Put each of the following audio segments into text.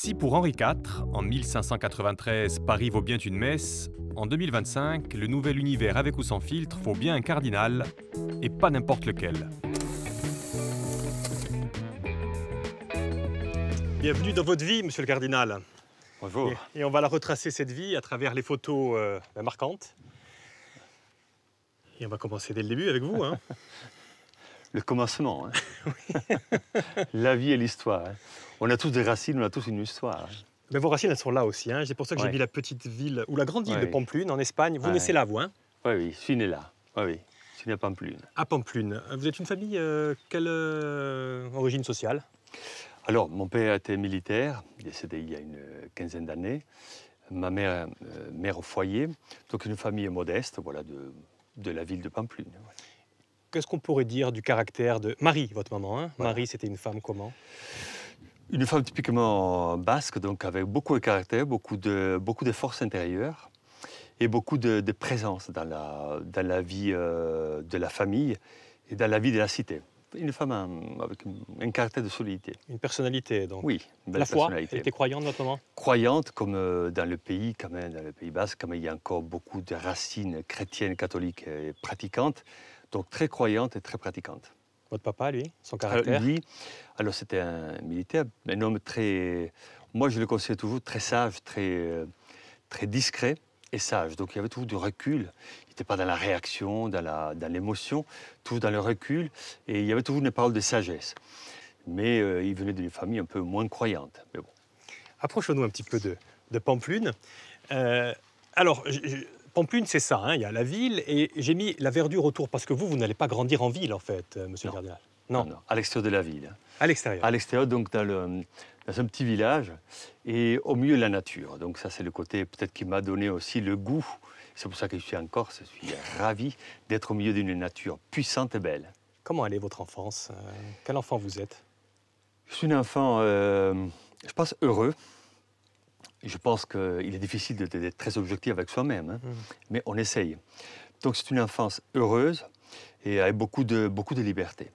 Si pour Henri IV, en 1593, Paris vaut bien une messe, en 2025, le nouvel univers avec ou sans filtre vaut bien un cardinal, et pas n'importe lequel. Bienvenue dans votre vie, monsieur le cardinal. Bonjour. Et on va la retracer, cette vie, à travers les photos marquantes. Et on va commencer dès le début avec vous. Hein. Le commencement. Hein. La vie et l'histoire. Hein. On a tous des racines, on a tous une histoire. Hein. Mais vos racines, elles sont là aussi. Hein. C'est pour ça que j'ai mis la petite ville, ou la grande ville de Pampelune, en Espagne. Vous naissez là, vous, hein? Oui, je suis né là. Oui, je suis né à Pampelune. À Pampelune. Vous êtes une famille, quelle origine sociale? Alors, mon père était militaire, décédé il y a une quinzaine d'années. Ma mère, mère au foyer. Donc une famille modeste, voilà, de la ville de Pampelune. Qu'est-ce qu'on pourrait dire du caractère de Marie, votre maman, hein? Voilà. Marie, c'était une femme comment? Une femme typiquement basque, donc avec beaucoup de caractère, beaucoup de force intérieure et beaucoup de présence dans la vie de la famille et dans la vie de la cité. Une femme avec un caractère de solidité. Une personnalité, donc. Oui, une belle La foi, personnalité. elle était croyante, votre maman? Croyante, comme dans le pays, quand même, dans le Pays basque, comme il y a encore beaucoup de racines chrétiennes, catholiques et pratiquantes, donc très croyante et très pratiquante. Votre papa, lui, son caractère? Lui, alors c'était un militaire, un homme très, moi je le considère toujours très sage, très discret et sage. Donc il y avait toujours du recul. Il n'était pas dans la réaction, dans l'émotion, toujours dans le recul. Et il y avait toujours une parole de sagesse. Mais il venait d'une famille un peu moins croyante. Mais bon. Approchons-nous un petit peu de Pampelune. Alors, Pampelune, c'est ça, hein, il y a la ville, et j'ai mis la verdure autour, parce que vous n'allez pas grandir en ville, en fait, monsieur le cardinal. Non, à l'extérieur de la ville. À l'extérieur. À l'extérieur, donc dans un petit village, et au milieu de la nature. Donc ça, c'est le côté peut-être qui m'a donné aussi le goût. C'est pour ça que je suis en Corse, je suis ravi d'être au milieu d'une nature puissante et belle. Comment allait votre enfance? Quel enfant vous êtes? Je suis un enfant, je pense, heureux. Je pense qu'il est difficile d'être très objectif avec soi-même, hein, mais on essaye. Donc c'est une enfance heureuse et avec beaucoup de liberté.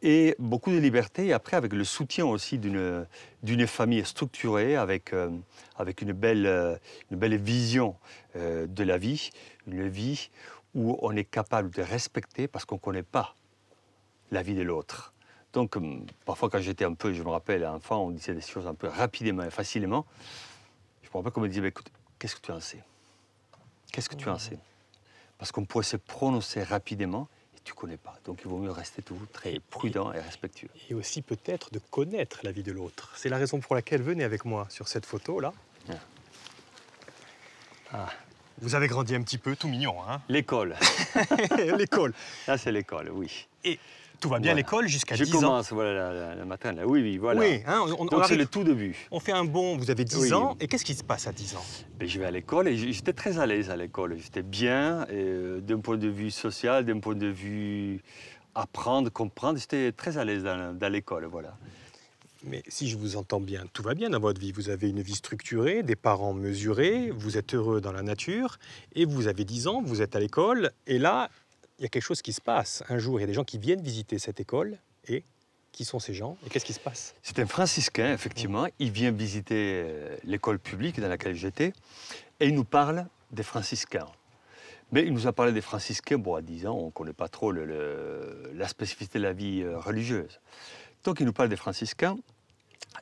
Et beaucoup de liberté, et après avec le soutien aussi d'une famille structurée, avec une belle vision de la vie, une vie où on est capable de respecter parce qu'on ne connaît pas la vie de l'autre. Donc parfois quand j'étais un peu, je me rappelle, enfant, on disait des choses un peu rapidement et facilement. Je me rappelle qu'on me disait, écoute, qu'est-ce que tu en sais? Qu'est-ce que tu en sais? Parce qu'on pourrait se prononcer rapidement et tu ne connais pas. Donc il vaut mieux rester toujours très prudent et respectueux. Et aussi peut-être de connaître la vie de l'autre. C'est la raison pour laquelle venez avec moi sur cette photo-là. Ah. Vous avez grandi un petit peu, tout mignon, hein? L'école. L'école. Là, c'est l'école, oui. Et tout va bien à l'école jusqu'à 10 ans? Je commence, voilà, la matin, là. Oui, voilà. Oui, hein, donc c'est le tout début. On fait un bond, vous avez 10 ans, et qu'est-ce qui se passe à 10 ans? Ben, je vais à l'école et j'étais très à l'aise à l'école. J'étais bien, d'un point de vue social, d'un point de vue apprendre, comprendre. J'étais très à l'aise dans l'école, voilà. Mais si je vous entends bien, tout va bien dans votre vie. Vous avez une vie structurée, des parents mesurés, vous êtes heureux dans la nature, et vous avez 10 ans, vous êtes à l'école, et là, il y a quelque chose qui se passe. Un jour, il y a des gens qui viennent visiter cette école, et qui sont ces gens, et qu'est-ce qui se passe? C'est un franciscain, effectivement. Il vient visiter l'école publique dans laquelle j'étais, et il nous parle des franciscains. Mais il nous a parlé des franciscains, bon, à 10 ans, on ne connaît pas trop la spécificité de la vie religieuse. Donc il nous parle des franciscains,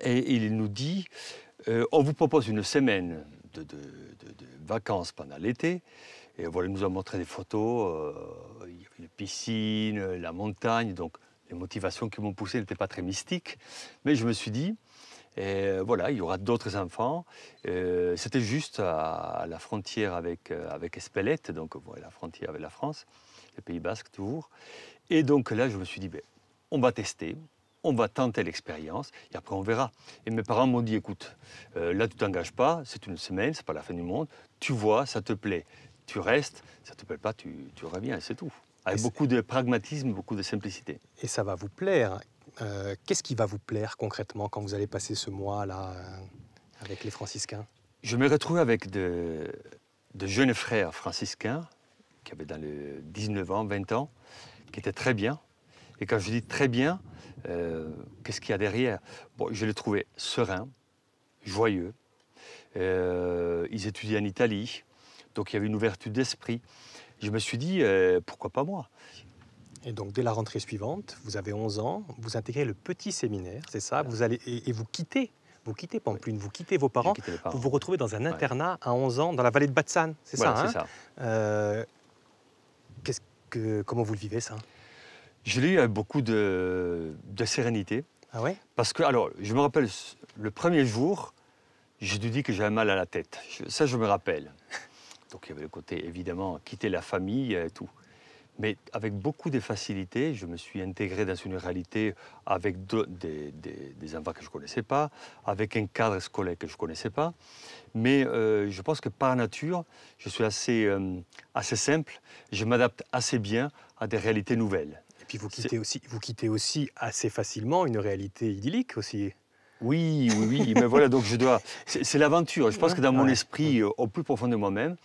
et il nous dit, on vous propose une semaine de vacances pendant l'été. Et voilà, il nous a montré des photos, il y avait une piscine, la montagne, donc les motivations qui m'ont poussé n'étaient pas très mystiques. Mais je me suis dit, voilà, il y aura d'autres enfants. C'était juste à la frontière avec Espelette, donc voilà, la frontière avec la France, le Pays basque toujours. Et donc là, je me suis dit, ben, on va tester. On va tenter l'expérience et après on verra. Et mes parents m'ont dit, écoute, là tu t'engages pas, c'est une semaine, c'est pas la fin du monde, tu vois, ça te plaît, tu restes, ça te plaît pas, tu reviens, c'est tout. Avec beaucoup de pragmatisme, beaucoup de simplicité. Et ça va vous plaire. Qu'est-ce qui va vous plaire concrètement quand vous allez passer ce mois-là avec les franciscains? Je me retrouve avec de jeunes frères franciscains qui avaient dans les 19 ans, 20 ans, qui étaient très bien. Et quand je dis très bien, qu'est-ce qu'il y a derrière? Bon, je les trouvais sereins, joyeux. Ils étudiaient en Italie, donc il y avait une ouverture d'esprit. Je me suis dit, pourquoi pas moi? Et donc, dès la rentrée suivante, vous avez 11 ans, vous intégrez le petit séminaire, c'est ça, Voilà. vous allez, et vous quittez Pampelune, vous quittez vos J'ai parents, quitté les vous parents. vous retrouvez dans un Ouais. internat à 11 ans dans la vallée de Batsane, c'est Voilà, ça, c'est hein? ça. Euh, comment vous le vivez, ça? Je l'ai eu avec beaucoup de sérénité. Ah ouais? Parce que, alors, je me rappelle, le premier jour, j'ai dû dire que j'avais mal à la tête. Ça, je me rappelle. Donc, il y avait le côté, évidemment, quitter la famille et tout. Mais avec beaucoup de facilité, je me suis intégré dans une réalité avec des enfants que je ne connaissais pas, avec un cadre scolaire que je ne connaissais pas. Mais je pense que par nature, je suis assez simple. Je m'adapte assez bien à des réalités nouvelles. Et puis vous quittez aussi assez facilement une réalité idyllique aussi. Oui, oui, oui, mais voilà, donc je dois. C'est l'aventure. Je pense que dans mon Ouais. esprit, au plus profond de moi-même,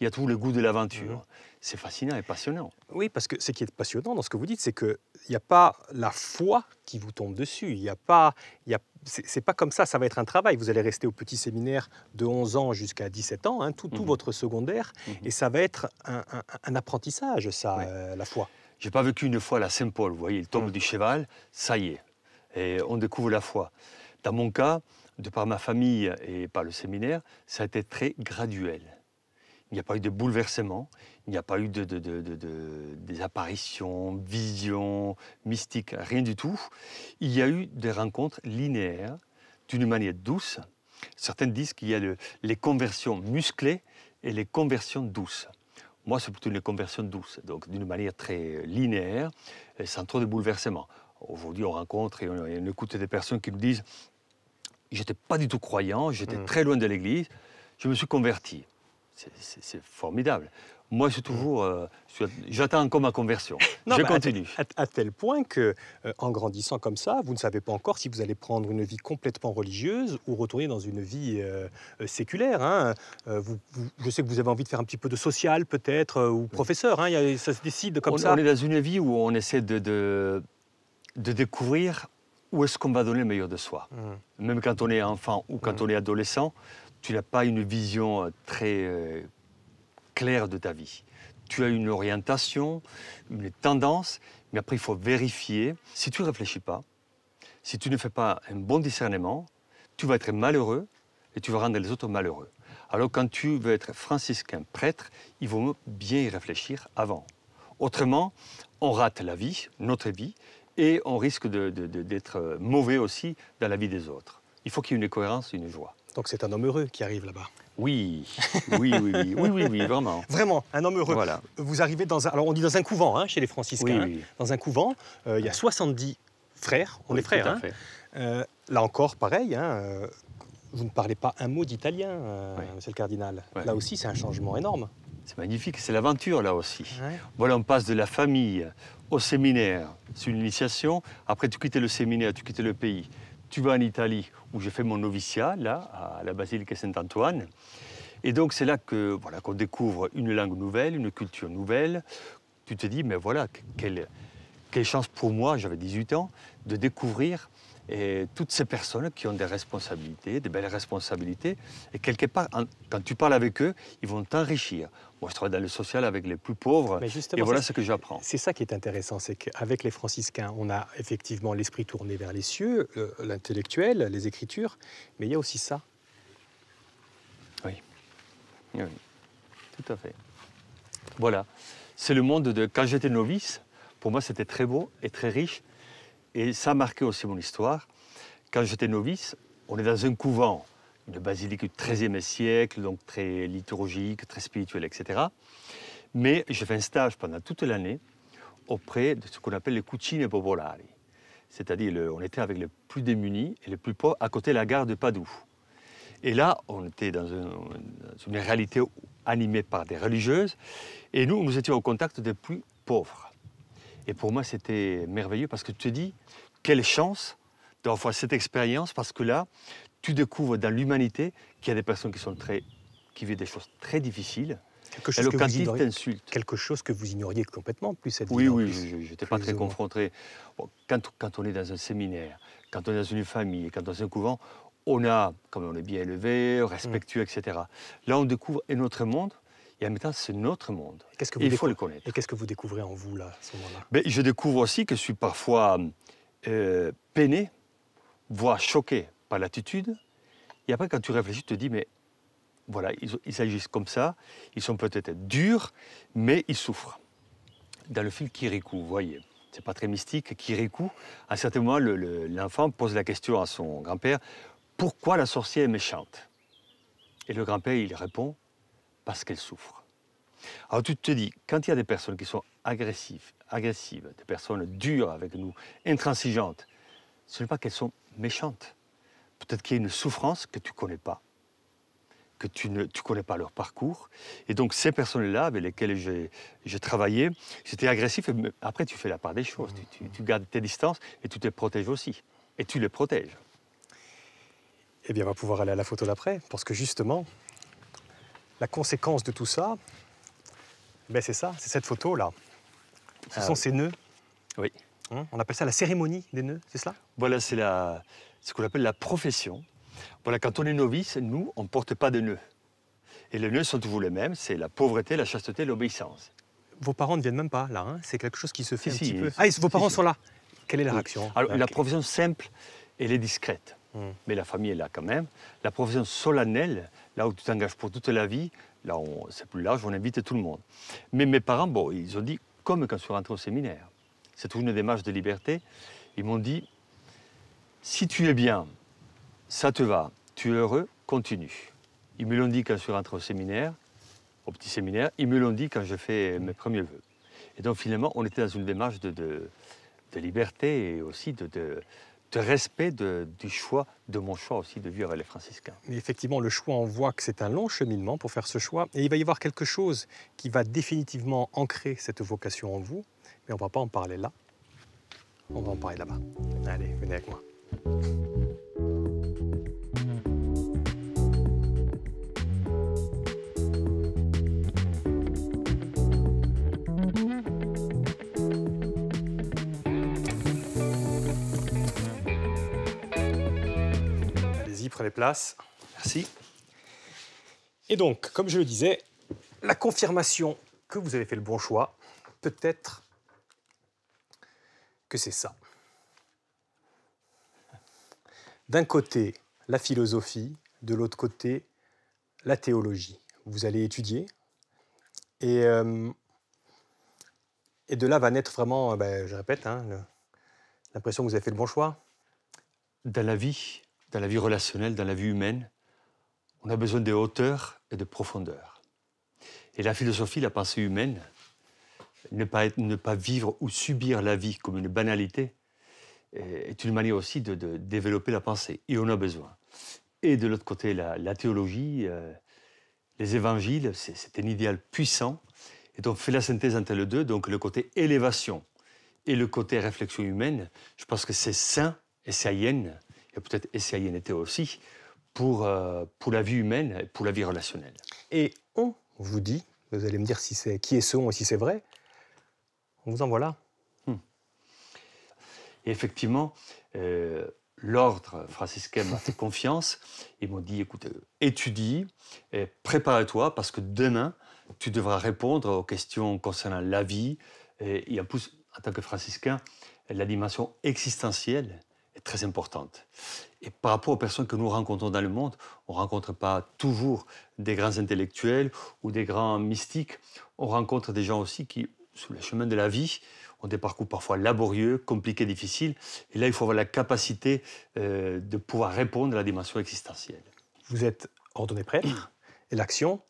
il y a tout le goût de l'aventure. Mhm. C'est fascinant et passionnant. Oui, parce que ce qui est passionnant dans ce que vous dites, c'est qu'il n'y a pas la foi qui vous tombe dessus. Il y a pas, c'est pas comme ça va être un travail. Vous allez rester au petit séminaire de 11 ans jusqu'à 17 ans, hein, tout Mhm. votre secondaire, Mhm. et ça va être un apprentissage, ça, Ouais. la foi. J'ai pas vécu une fois la Saint-Paul, vous voyez, il tombe Mhm. du cheval, ça y est, et on découvre la foi. Dans mon cas, de par ma famille et par le séminaire, ça a été très graduel. Il n'y a pas eu de bouleversement, il n'y a pas eu des apparitions, visions, mystiques, rien du tout. Il y a eu des rencontres linéaires, d'une manière douce. Certains disent qu'il y a les conversions musclées et les conversions douces. Moi, c'est plutôt une conversion douce, donc d'une manière très linéaire, et sans trop de bouleversements. Aujourd'hui, on rencontre et on écoute des personnes qui nous disent « J'étais pas du tout croyant, j'étais très loin de l'Église, je me suis converti ». C'est formidable. Moi, je suis toujours... j'attends encore ma conversion. Non, Je mais continue. à tel point que, en grandissant comme ça, vous ne savez pas encore si vous allez prendre une vie complètement religieuse ou retourner dans une vie séculaire, hein. Je sais que vous avez envie de faire un petit peu de social, peut-être, ou professeur, hein. Ça se décide comme ça. On est dans une vie où on essaie de découvrir où est-ce qu'on va donner le meilleur de soi. Même quand on est enfant ou quand on est adolescent, tu n'as pas une vision très claire de ta vie. Tu as une orientation, une tendance, mais après il faut vérifier. Si tu ne réfléchis pas, si tu ne fais pas un bon discernement, tu vas être malheureux et tu vas rendre les autres malheureux. Alors quand tu veux être franciscain prêtre, il vaut bien y réfléchir avant. Autrement, on rate la vie, notre vie, et on risque d'être mauvais aussi dans la vie des autres. Il faut qu'il y ait une cohérence, une joie. Donc c'est un homme heureux qui arrive là-bas. Oui, oui, oui, oui, oui, oui, oui, vraiment. Vraiment, un homme heureux. Voilà. Vous arrivez dans un... Alors on dit dans un couvent, hein, chez les franciscains. Oui, oui. Dans un couvent, il y a 70 frères, on Oui, est frères. tout à Hein. fait. Là encore, pareil, hein, vous ne parlez pas un mot d'italien, Oui. monsieur le cardinal. Ouais. Là aussi, c'est un changement énorme. C'est magnifique, c'est l'aventure là aussi. Ouais. Voilà, on passe de la famille au séminaire, c'est une initiation. Après, tu quittes le séminaire, tu quittes le pays. Tu vas en Italie, où j'ai fait mon noviciat, là, à la basilique Saint-Antoine. Et donc, c'est là que voilà, qu'on découvre une langue nouvelle, une culture nouvelle. Tu te dis, mais voilà, quelle chance pour moi, j'avais 18 ans, de découvrir toutes ces personnes qui ont des responsabilités, des belles responsabilités. Et quelque part, quand tu parles avec eux, ils vont t'enrichir. Moi, je travaille dans le social avec les plus pauvres, Mais justement, et voilà ce que j'apprends. C'est ça qui est intéressant, c'est qu'avec les franciscains, on a effectivement l'esprit tourné vers les cieux, l'intellectuel, les écritures, mais il y a aussi ça. Oui, oui, tout à fait. Voilà, c'est le monde de... Quand j'étais novice, pour moi, c'était très beau et très riche, et ça a marqué aussi mon histoire. Quand j'étais novice, on est dans un couvent, une basilique du XIIIe siècle, donc très liturgique, très spirituelle, etc. Mais j'ai fait un stage pendant toute l'année auprès de ce qu'on appelle les cucine popolari. C'est-à-dire, on était avec les plus démunis et les plus pauvres à côté de la gare de Padoue. Et là, on était dans une réalité animée par des religieuses, et nous étions au contact des plus pauvres. Et pour moi, c'était merveilleux parce que tu te dis, quelle chance d'avoir fait cette expérience, parce que là, tu découvres dans l'humanité qu'il y a des personnes qui vivent des choses très difficiles. Quelque chose, que quand vous ils ignoriez, t'insultent. quelque chose que vous ignoriez complètement, plus cette Oui, vie. oui, je n'étais pas plus très ou moins. confronté. Bon, quand on est dans un séminaire, quand on est dans une famille, quand on est dans un couvent, comme on est bien élevé, respectueux, etc. Là, on découvre un autre monde, et en même temps, c'est notre monde. Et il faut le connaître. Et qu'est-ce que vous découvrez en vous, là, à ce moment-là? Mais je découvre aussi que je suis parfois peiné, voire choqué par l'attitude. Et après, quand tu réfléchis, tu te dis, mais voilà, ils agissent comme ça, ils sont peut-être durs, mais ils souffrent. Dans le film Kirikou, vous voyez, c'est pas très mystique, Kirikou, à un certain moment, l'enfant pose la question à son grand-père, pourquoi la sorcière est méchante? Et le grand-père, il répond, parce qu'elle souffre. Alors tu te dis, quand il y a des personnes qui sont agressives, des personnes dures avec nous, intransigeantes, ce n'est pas qu'elles sont méchantes. Peut-être qu'il y a une souffrance que tu ne connais pas, que tu ne connais pas leur parcours. Et donc ces personnes-là avec lesquelles j'ai travaillé, c'était agressif. Mais après, tu fais la part des choses. Tu gardes tes distances et tu te protèges aussi. Et tu les protèges. Eh bien, on va pouvoir aller à la photo d'après, parce que justement, la conséquence de tout ça, ben c'est ça, c'est cette photo-là. Ce sont ces nœuds. Oui. On appelle ça la cérémonie des nœuds, c'est cela? Voilà, c'est ce qu'on appelle la profession. Voilà, quand on est novice, nous, on ne porte pas de nœuds. Et les nœuds sont toujours les mêmes, c'est la pauvreté, la chasteté, l'obéissance. Vos parents ne viennent même pas là, hein? C'est quelque chose qui se fait un petit peu. Si, Ah, vos parents sont là. Quelle est la réaction? Alors, la profession simple, elle est discrète. Mais la famille est là quand même. La profession solennelle, là où tu t'engages pour toute la vie, là, c'est plus large, on invite tout le monde. Mais mes parents, bon, ils ont dit, comme quand je suis rentré au séminaire, c'est toujours une démarche de liberté, ils m'ont dit, si tu es bien, ça te va, tu es heureux, continue. Ils me l'ont dit quand je suis rentré au séminaire, au petit séminaire, ils me l'ont dit quand je fais mes premiers vœux. Et donc finalement, on était dans une démarche de liberté et aussi de respect du choix, de mon choix aussi de vivre avec les franciscains. Mais effectivement, le choix, on voit que c'est un long cheminement pour faire ce choix. Et il va y avoir quelque chose qui va définitivement ancrer cette vocation en vous. Mais on ne va pas en parler là. On va en parler là-bas. Allez, venez avec moi. Allez-y, prenez place. Merci. Et donc, comme je le disais, la confirmation que vous avez fait le bon choix, peut-être que c'est ça. D'un côté, la philosophie, de l'autre côté, la théologie. Vous allez étudier et de là va naître vraiment, je répète, l'impression que vous avez fait le bon choix. Dans la vie relationnelle, dans la vie humaine, on a besoin de hauteur et de profondeur. Et la philosophie, la pensée humaine, ne pas vivre ou subir la vie comme une banalité, est une manière aussi de développer la pensée. Et on a besoin. Et de l'autre côté, la théologie, les évangiles, c'est un idéal puissant. Et donc, on fait la synthèse entre les deux, donc le côté élévation et le côté réflexion humaine. Je pense que c'est sain, essayenne, et peut-être essayennité aussi, pour la vie humaine et pour la vie relationnelle. Et on vous dit, vous allez me dire qui est ce on et si c'est vrai, on vous envoie là. Et effectivement, l'ordre franciscain m'a fait confiance. Ils m'ont dit, écoute, étudie, prépare-toi, parce que demain, tu devras répondre aux questions concernant la vie. Et en plus, en tant que franciscain, la dimension existentielle est très importante. Et par rapport aux personnes que nous rencontrons dans le monde, on ne rencontre pas toujours des grands intellectuels ou des grands mystiques. On rencontre des gens aussi qui, sur le chemin de la vie, ont des parcours parfois laborieux, compliqués, difficiles. Et là, il faut avoir la capacité de pouvoir répondre à la dimension existentielle. Vous êtes ordonné prêtre, et l'action,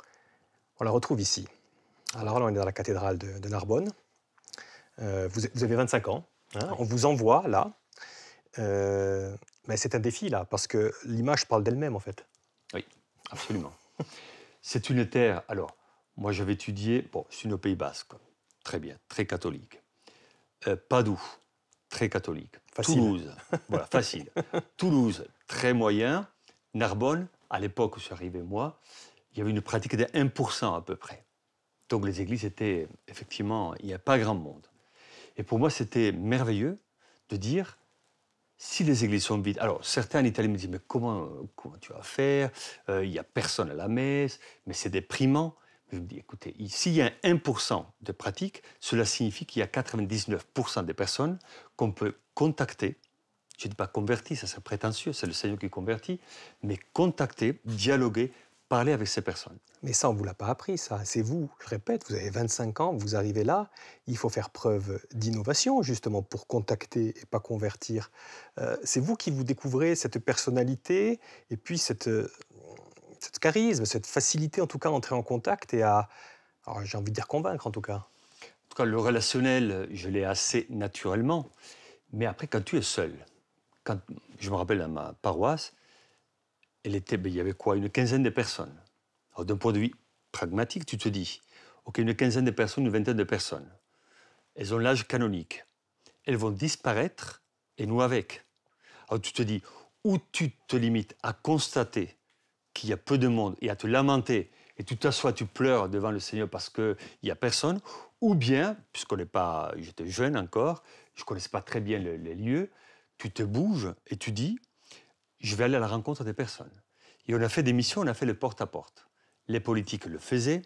on la retrouve ici. Alors là, on est dans la cathédrale de Narbonne. Vous avez 25 ans. On vous envoie là. Mais c'est un défi là, parce que l'image parle d'elle-même en fait. Oui, absolument. C'est une terre. Alors, moi j'avais étudié, je suis au Pays Basque, très bien, très catholique. Padoue, très catholique. Facile. Toulouse, voilà, facile. Toulouse, très moyen. Narbonne, à l'époque où je suis arrivé moi, il y avait une pratique de 1% à peu près. Donc les églises étaient, effectivement, il n'y a pas grand monde. Et pour moi, c'était merveilleux de dire, Si les églises sont vides, alors certains en Italie me disent, mais comment tu vas faire? Il n'y a personne à la messe, mais c'est déprimant. Je me dis, écoutez, s'il y a 1% de pratique, cela signifie qu'il y a 99% des personnes qu'on peut contacter. Je ne dis pas convertir, ça serait prétentieux, c'est le Seigneur qui convertit, mais contacter, dialoguer, parler avec ces personnes. Mais ça, on ne vous l'a pas appris, ça. C'est vous, je répète, vous avez 25 ans, vous arrivez là, il faut faire preuve d'innovation, justement, pour contacter et pas convertir. C'est vous qui vous découvrez cette personnalité et puis cette charisme, cette facilité, en tout cas, à entrer en contact et à, alors, j'ai envie de dire convaincre, en tout cas. En tout cas, le relationnel, je l'ai assez naturellement. Mais après, quand tu es seul, quand, je me rappelle dans ma paroisse, il y avait quoi? Une quinzaine de personnes. Alors, d'un point de vue pragmatique, tu te dis, OK, une quinzaine de personnes, une vingtaine de personnes. Elles ont l'âge canonique. Elles vont disparaître et nous avec. Alors tu te dis, ou tu te limites à constater qu'il y a peu de monde et à te lamenter, et tu t'assois, tu pleures devant le Seigneur parce qu'il n'y a personne, ou bien, puisqu'on n'est pas, j'étais jeune encore, je ne connaissais pas très bien les lieux, tu te bouges et tu dis, je vais aller à la rencontre des personnes. Et on a fait des missions, on a fait le porte-à-porte. Les politiques le faisaient,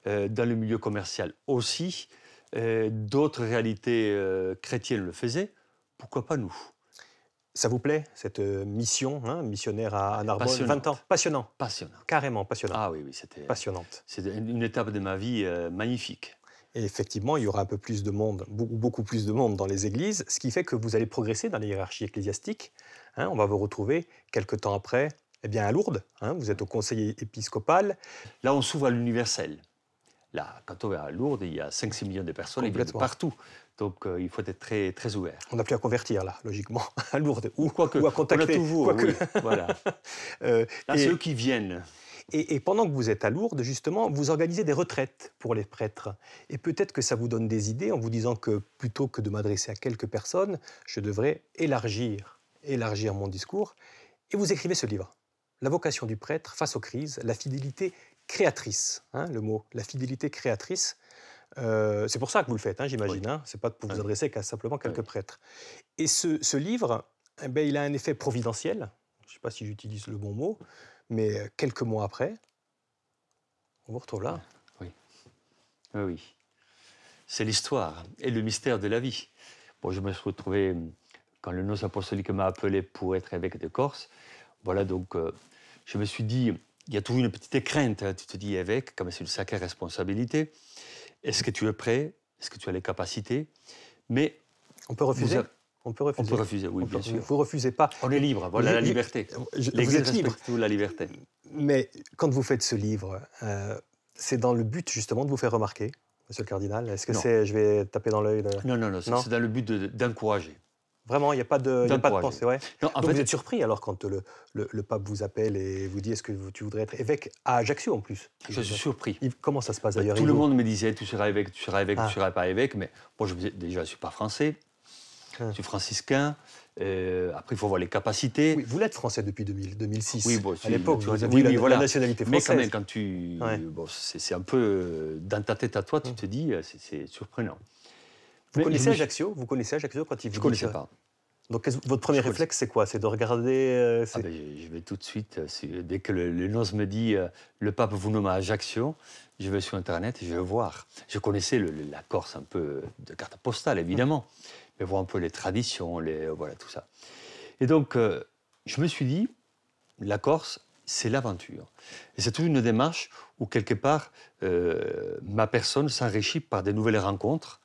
dans le milieu commercial aussi, d'autres réalités chrétiennes le faisaient, pourquoi pas nous? Ça vous plaît, cette mission, hein, missionnaire à Narbonne? Passionnante. 20 ans. Passionnant. Passionnant. Carrément passionnant. Ah oui, oui, c'était Passionnante. une étape de ma vie magnifique. Et effectivement, il y aura un peu plus de monde, beaucoup plus de monde dans les églises, ce qui fait que vous allez progresser dans les hiérarchies ecclésiastiques. Hein, on va vous retrouver quelque temps après, eh bien, à Lourdes. Hein, vous êtes au conseil épiscopal. Là, on s'ouvre à l'universel. Là, quand on va à Lourdes, il y a 5-6 millions de personnes, ils viennent de partout. Donc, il faut être très, très ouvert. On n'a plus à convertir, là, logiquement, à Lourdes, ou à contacter. On a toujours, oui, voilà. Là, c'est eux qui viennent. Et pendant que vous êtes à Lourdes, justement, vous organisez des retraites pour les prêtres. Et peut-être que ça vous donne des idées en vous disant que plutôt que de m'adresser à quelques personnes, je devrais élargir mon discours. Et vous écrivez ce livre, La vocation du prêtre face aux crises, la fidélité créatrice. Hein, le mot, la fidélité créatrice. C'est pour ça que vous le faites, hein, j'imagine. Oui. Hein, c'est pas pour vous adresser qu'à simplement quelques prêtres. Et ce livre, eh ben, il a un effet providentiel. Je ne sais pas si j'utilise le bon mot. Mais quelques mois après, on vous retrouve là. Oui, oui, oui. C'est l'histoire et le mystère de la vie. Bon, je me suis retrouvé, quand le nonce apostolique m'a appelé pour être évêque de Corse, voilà, donc je me suis dit, il y a toujours une petite crainte, hein, tu te dis évêque, comme c'est une sacrée responsabilité. Est-ce que tu es prêt? Est-ce que tu as les capacités? Mais on peut refuser. On peut refuser. On peut refuser, oui, bien sûr. Vous ne refusez pas. On est libre, voilà la liberté. Vous êtes libre. Tout la liberté. Mais quand vous faites ce livre, c'est dans le but justement de vous faire remarquer, monsieur le cardinal? Est-ce que c'est, je vais taper dans l'œil Non, c'est dans le but d'encourager. Vraiment, il n'y a pas de pensée, ouais. Non, Donc vous êtes surpris alors quand le pape vous appelle et vous dit est-ce que tu voudrais être évêque à Ajaccio en plus? Je suis surpris. Comment ça se passe d'ailleurs? Tout le monde me disait tu seras évêque, tu seras pas évêque, mais bon, je me disais déjà je ne suis pas français. Je suis franciscain. Après, il faut voir les capacités. Oui, vous l'êtes français depuis 2006. Oui, bon, à l'époque, vous aviez la nationalité française. Mais quand même, quand tu... Ouais. Bon, c'est un peu... dans ta tête à toi, tu te dis, c'est surprenant. Vous connaissez Ajaccio? Vous connaissez Ajaccio quand il vous Je ne connaissais pas. Donc, votre premier réflexe, c'est quoi? C'est de regarder... je vais tout de suite, dès que le nonce me dit le pape vous nomme à Ajaccio, je vais sur Internet et je vais voir. Je connaissais la Corse un peu de carte postale, évidemment. Mais voir un peu les traditions, voilà, tout ça. Et donc, je me suis dit, la Corse, c'est l'aventure. Et c'est toute une démarche où, quelque part, ma personne s'enrichit par de nouvelles rencontres,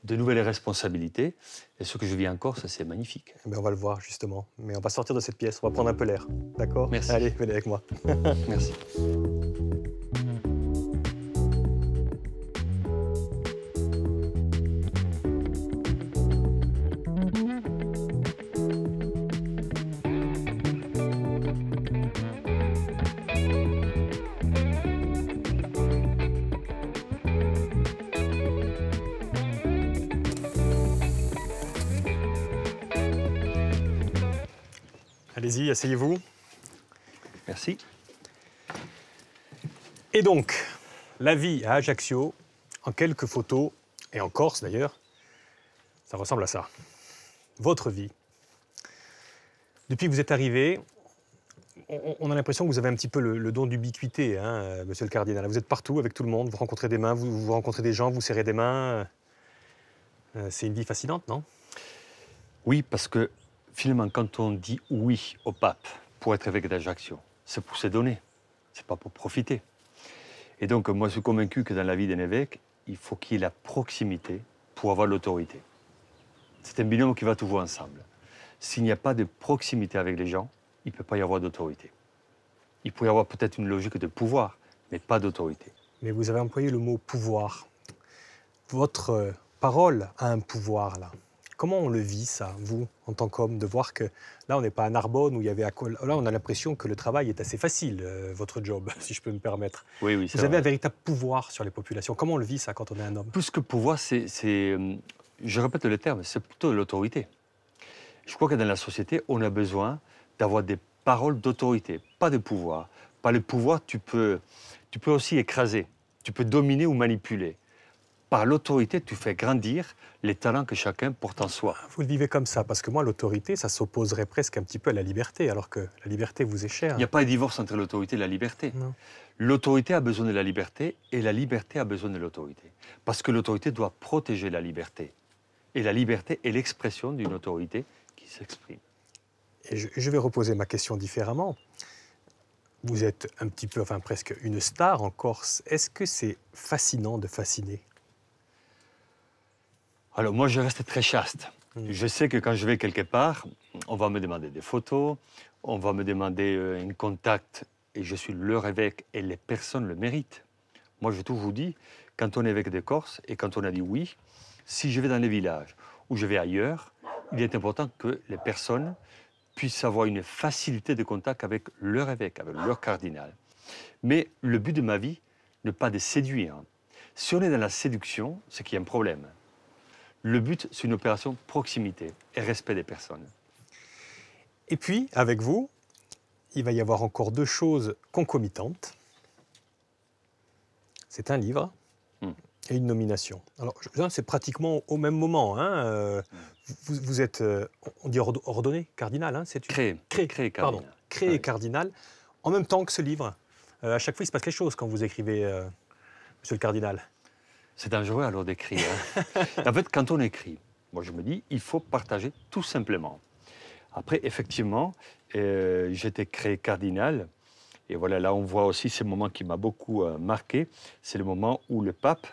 de nouvelles responsabilités. Et ce que je vis en Corse, c'est magnifique. Eh bien, on va le voir, justement. Mais on va sortir de cette pièce, on va prendre un peu l'air. D'accord? Merci. Allez, venez avec moi. Merci. Allez-y, asseyez-vous. Merci. Et donc, la vie à Ajaccio, en quelques photos, et en Corse d'ailleurs, ça ressemble à ça. Votre vie. Depuis que vous êtes arrivé, on a l'impression que vous avez un petit peu le don d'ubiquité, hein, monsieur le cardinal. Vous êtes partout avec tout le monde, vous rencontrez des mains, vous rencontrez des gens, vous serrez des mains. C'est une vie fascinante, non? Oui, parce que finalement, quand on dit oui au pape pour être évêque d'Ajaccio, c'est pour se donner, c'est pas pour profiter. Et donc, moi, je suis convaincu que dans la vie d'un évêque, il faut qu'il y ait la proximité pour avoir l'autorité. C'est un binôme qui va toujours ensemble. S'il n'y a pas de proximité avec les gens, il ne peut pas y avoir d'autorité. Il peut y avoir peut-être une logique de pouvoir, mais pas d'autorité. Mais vous avez employé le mot pouvoir. Votre parole a un pouvoir, là. Comment on le vit, ça, vous, en tant qu'homme, de voir que là, on n'est pas à Narbonne où il y avait... Là, on a l'impression que le travail est assez facile, votre job, si je peux me permettre. Oui, oui, c'est Vous avez vrai. un véritable pouvoir sur les populations. Comment on le vit, ça, quand on est un homme? Plus que pouvoir, je répète le terme, c'est plutôt de l'autorité. Je crois que dans la société, on a besoin d'avoir des paroles d'autorité, pas de pouvoir. Par le pouvoir, tu peux aussi écraser, tu peux dominer ou manipuler. Par l'autorité, tu fais grandir les talents que chacun porte en soi. Vous le vivez comme ça, parce que moi, l'autorité, ça s'opposerait presque un petit peu à la liberté, alors que la liberté vous est chère. Il n'y a pas de divorce entre l'autorité et la liberté. Non. L'autorité a besoin de la liberté et la liberté a besoin de l'autorité. Parce que l'autorité doit protéger la liberté. Et la liberté est l'expression d'une autorité qui s'exprime. Et je vais reposer ma question différemment. Vous êtes un petit peu, enfin presque une star en Corse. Est-ce que c'est fascinant de fasciner? Alors moi, je reste très chaste. Je sais que quand je vais quelque part, on va me demander des photos, on va me demander un contact, et je suis leur évêque, et les personnes le méritent. Moi, je toujours dit, quand on est évêque de Corse, et quand on a dit oui, si je vais dans les villages ou je vais ailleurs, il est important que les personnes puissent avoir une facilité de contact avec leur évêque, avec leur cardinal. Mais le but de ma vie n'est pas de séduire. Si on est dans la séduction, c'est qu'il y a un problème. Le but, c'est une opération proximité et respect des personnes. Et puis, avec vous, il va y avoir encore deux choses concomitantes. C'est un livre et une nomination. Alors, c'est pratiquement au même moment. Hein. Vous êtes, on dit ordonné, cardinal, hein, c'est Créé cardinal. Pardon, créé Oui. cardinal, en même temps que ce livre. À chaque fois, il se passe quelque chose quand vous écrivez, monsieur le cardinal. C'est dangereux alors d'écrire. Hein. En fait, quand on écrit, moi je me dis, il faut partager tout simplement. Après, effectivement, j'étais créé cardinal. Et voilà, là on voit aussi ce moment qui m'a beaucoup marqué. C'est le moment où le pape,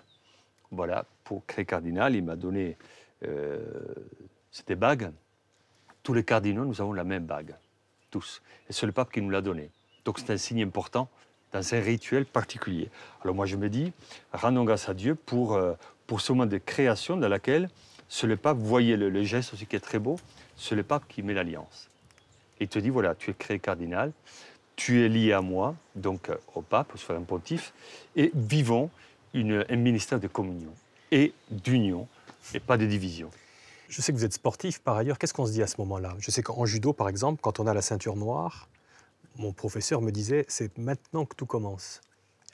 voilà, pour créer cardinal, il m'a donné cette bague. Tous les cardinaux, nous avons la même bague. Tous. Et c'est le pape qui nous l'a donné. Donc c'est un signe important dans un rituel particulier. Alors moi je me dis, rendons grâce à Dieu pour ce moment de création dans laquelle c'est le pape, vous voyez le geste aussi qui est très beau, c'est le pape qui met l'alliance. Il te dit, voilà, tu es créé cardinal, tu es lié à moi, donc au pape, au souverain pontife, et vivons un ministère de communion et d'union, et pas de division. Je sais que vous êtes sportif par ailleurs. Qu'est-ce qu'on se dit à ce moment-là? Je sais qu'en judo, par exemple, quand on a la ceinture noire, mon professeur me disait, c'est maintenant que tout commence.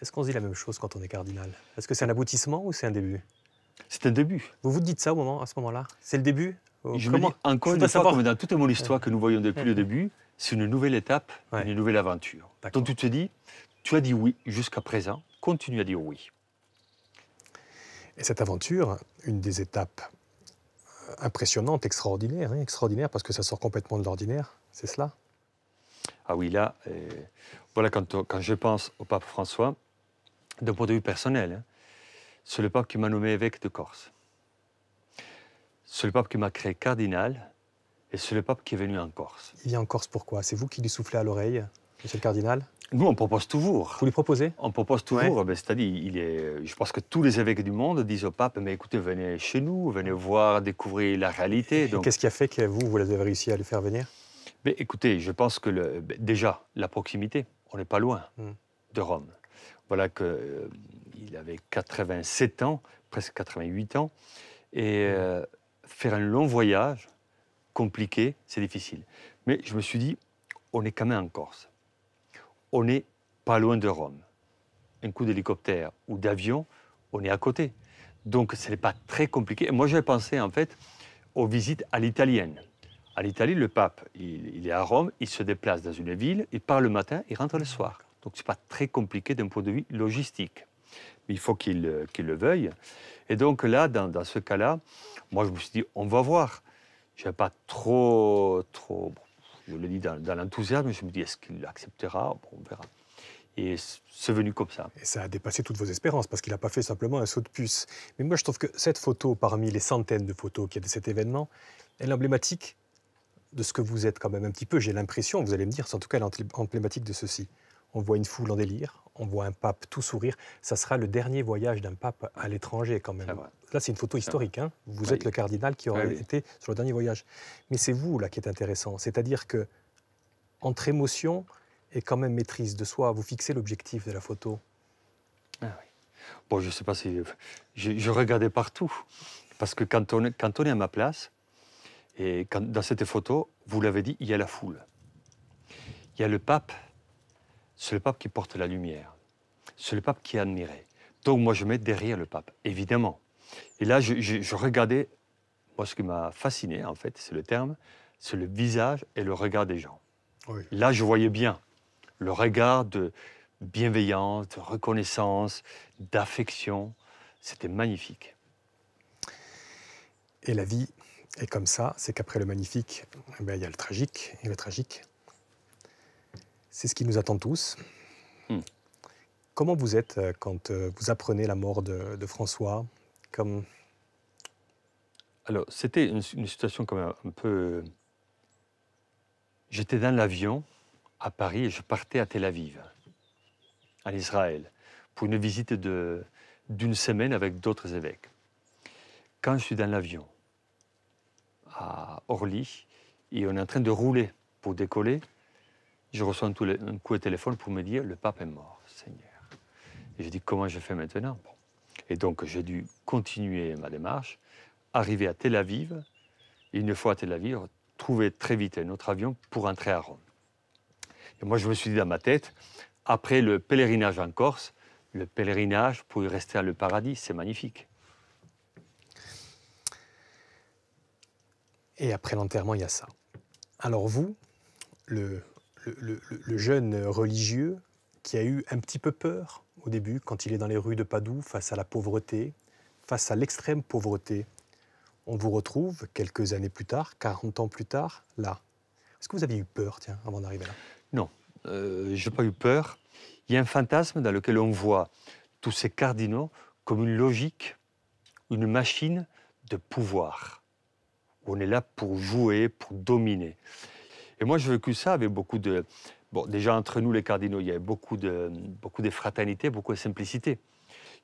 Est-ce qu'on se dit la même chose quand on est cardinal? Est-ce que c'est un aboutissement ou c'est un début? C'est un début. Vous vous dites ça à ce moment-là? C'est le début? Je me dis, encore une fois, comme dans toute mon histoire que nous voyons depuis le début, c'est une nouvelle étape, une nouvelle aventure. Donc tu te dis, tu as dit oui jusqu'à présent, continue à dire oui. Et cette aventure, une des étapes impressionnantes, extraordinaires, extraordinaire parce que ça sort complètement de l'ordinaire, c'est cela? Ah oui, là, voilà, quand je pense au pape François, d'un point de vue personnel, hein, c'est le pape qui m'a nommé évêque de Corse. C'est le pape qui m'a créé cardinal et c'est le pape qui est venu en Corse. Il vient en Corse pourquoi? C'est vous qui lui soufflez à l'oreille, monsieur le cardinal? Nous, on propose toujours. Vous lui proposez? On propose toujours. Ben, c'est-à-dire, je pense que tous les évêques du monde disent au pape, mais écoutez, venez chez nous, venez voir, découvrir la réalité. Donc, qu'est-ce qui a fait que vous avez réussi à le faire venir? Mais écoutez, je pense que déjà, la proximité, on n'est pas loin de Rome. Voilà qu'il avait 87 ans, presque 88 ans, et faire un long voyage, compliqué, c'est difficile. Mais je me suis dit, on est quand même en Corse. On n'est pas loin de Rome. Un coup d'hélicoptère ou d'avion, on est à côté. Donc ce n'est pas très compliqué. Et moi, j'avais pensé en fait aux visites à l'italienne, En Italie, le pape, il est à Rome, il se déplace dans une ville, il part le matin, il rentre le soir. Donc ce n'est pas très compliqué d'un point de vue logistique. Mais il faut qu'il le veuille. Et donc là, dans ce cas-là, moi je me suis dit, on va voir. Je n'avais pas trop, bon, je le dis dans l'enthousiasme, je me dis, est-ce qu'il acceptera? Bon, on verra. Et c'est venu comme ça. Et ça a dépassé toutes vos espérances, parce qu'il n'a pas fait simplement un saut de puce. Mais moi, je trouve que cette photo, parmi les centaines de photos qu'il y a de cet événement, elle est emblématique de ce que vous êtes quand même un petit peu, j'ai l'impression, vous allez me dire, c'est en tout cas elle est emblématique de ceci. On voit une foule en délire, on voit un pape tout sourire. Ça sera le dernier voyage d'un pape à l'étranger quand même. Là, c'est une photo historique. Hein. Vous êtes le cardinal qui aurait été sur le dernier voyage. Mais c'est vous, là, qui est intéressant. C'est-à-dire que, entre émotion et quand même maîtrise de soi, vous fixez l'objectif de la photo. Ah oui. Bon, je ne sais pas si... Je regardais partout. Parce que quand on est à ma place, et dans cette photo, vous l'avez dit, il y a la foule. Il y a le pape, c'est le pape qui porte la lumière. C'est le pape qui est admiré. Donc moi, je mets derrière le pape, évidemment. Et là, je regardais, moi, ce qui m'a fasciné, en fait, c'est le terme, c'est le visage et le regard des gens. Oui. Là, je voyais bien le regard de bienveillance, de reconnaissance, d'affection. C'était magnifique. Et la vie est comme ça, c'est qu'après le magnifique, il y a le tragique. Et le tragique, c'est ce qui nous attend tous. Comment vous êtes quand vous apprenez la mort de François Alors, c'était une situation quand même un peu... J'étais dans l'avion à Paris et je partais à Tel Aviv, en Israël, pour une visite d'une semaine avec d'autres évêques. Quand je suis dans l'avion, à Orly, et on est en train de rouler pour décoller, je reçois un coup de téléphone pour me dire « le pape est mort, Seigneur ». Et je dis « comment je fais maintenant ?» Et donc j'ai dû continuer ma démarche, arriver à Tel Aviv, et une fois à Tel Aviv, trouver très vite un autre avion pour rentrer à Rome. Et moi je me suis dit dans ma tête, après le pèlerinage en Corse, le pèlerinage pour y rester à le paradis, c'est magnifique. Et après l'enterrement, il y a ça. Alors vous, le jeune religieux qui a eu un petit peu peur au début, quand il est dans les rues de Padoue, face à la pauvreté, face à l'extrême pauvreté, on vous retrouve quelques années plus tard, 40 ans plus tard, là. Est-ce que vous aviez eu peur, tiens, avant d'arriver là? Non, je n'ai pas eu peur. Il y a un fantasme dans lequel on voit tous ces cardinaux comme une logique, une machine de pouvoir. On est là pour jouer, pour dominer. Et moi, j'ai vécu ça avec beaucoup de... Bon, déjà, entre nous, les cardinaux, il y avait beaucoup de fraternité, beaucoup de simplicité.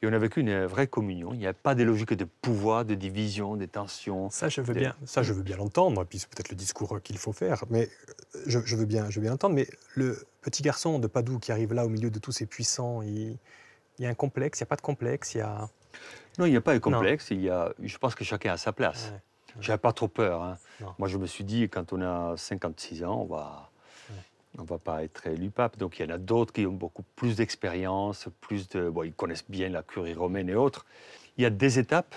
Et on a vécu une vraie communion. Il n'y a pas de logique de pouvoir, de division, de tension. Ça, je veux bien l'entendre. Et puis, c'est peut-être le discours qu'il faut faire. Mais je veux bien l'entendre. Mais le petit garçon de Padoue qui arrive là, au milieu de tous ces puissants, il y a un complexe, il n'y a pas de complexe, Non, il n'y a pas de complexe. Je pense que chacun a sa place. Ouais. J'avais pas trop peur. Hein. Moi, je me suis dit, quand on a 56 ans, on va pas être élu pape. Donc, il y en a d'autres qui ont beaucoup plus d'expérience, bon, ils connaissent bien la curie romaine et autres. Il y a des étapes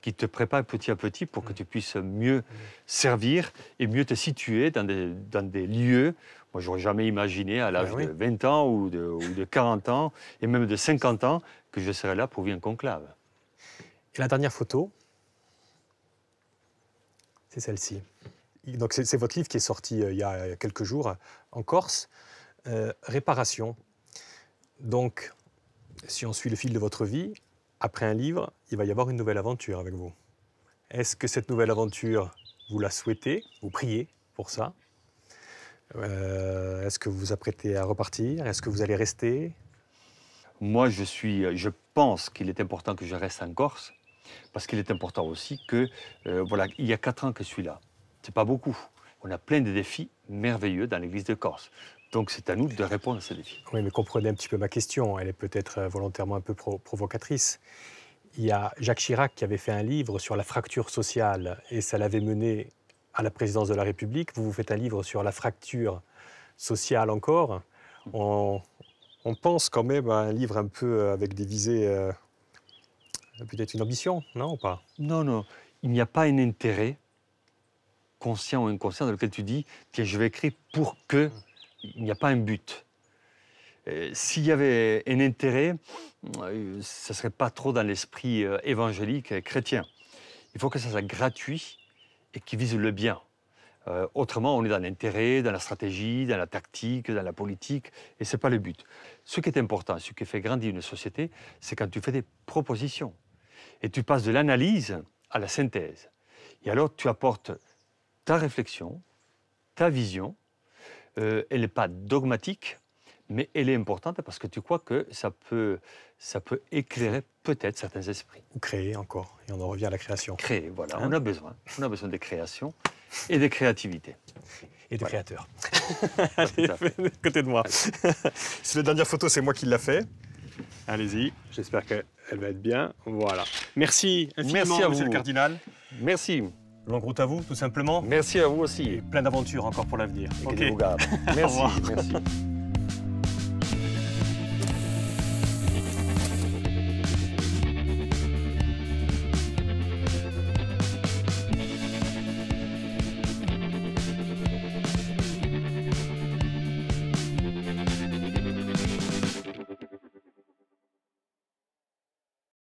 qui te préparent petit à petit pour que tu puisses mieux servir et mieux te situer dans des lieux. Moi, j'aurais jamais imaginé à l'âge de 20 ans ou de 40 ans et même de 50 ans que je serais là pour vivre un conclave. Et la dernière photo, c'est celle-ci. Donc c'est votre livre qui est sorti il y a quelques jours en Corse, Réparation. Donc, si on suit le fil de votre vie, après un livre, il va y avoir une nouvelle aventure avec vous. Est-ce que cette nouvelle aventure, vous la souhaitez? Vous priez pour ça? Est-ce que vous vous apprêtez à repartir? Est-ce que vous allez rester? Moi, je pense qu'il est important que je reste en Corse, parce qu'il est important aussi que, voilà, il y a 4 ans que je suis là. C'est pas beaucoup. On a plein de défis merveilleux dans l'église de Corse. Donc c'est à nous de répondre à ces défis. Oui, mais comprenez un petit peu ma question. Elle est peut-être volontairement un peu provocatrice. Il y a Jacques Chirac qui avait fait un livre sur la fracture sociale et ça l'avait mené à la présidence de la République. Vous faites un livre sur la fracture sociale encore. On pense quand même à un livre un peu avec des visées, peut-être une ambition, non ou pas? Non, non, il n'y a pas un intérêt conscient ou inconscient dans lequel tu dis, tiens, je vais écrire pour que il n'y a pas un but. S'il y avait un intérêt, ça ne serait pas trop dans l'esprit évangélique chrétien. Il faut que ça soit gratuit et qui vise le bien. Autrement, on est dans l'intérêt, dans la stratégie, dans la tactique, dans la politique, et ce n'est pas le but. Ce qui est important, ce qui fait grandir une société, c'est quand tu fais des propositions. Et tu passes de l'analyse à la synthèse. Et alors, tu apportes ta réflexion, ta vision. Elle n'est pas dogmatique, mais elle est importante parce que tu crois que ça peut éclairer peut-être certains esprits. Ou créer encore, et on en revient à la création. Créer, voilà, Hein? on a besoin de création et de créativité. Et de Voilà. créateurs. Allez, À côté de moi. C'est la dernière photo, c'est moi qui l'a fait. Allez-y, j'espère qu'elle va être bien. Voilà. Merci infiniment, Merci à monsieur vous. le cardinal. Merci. Longue route à vous, tout simplement. Merci à vous Et aussi. plein d'aventures encore pour l'avenir. Et que Ok. Dieu vous garde. Au Merci, revoir. merci.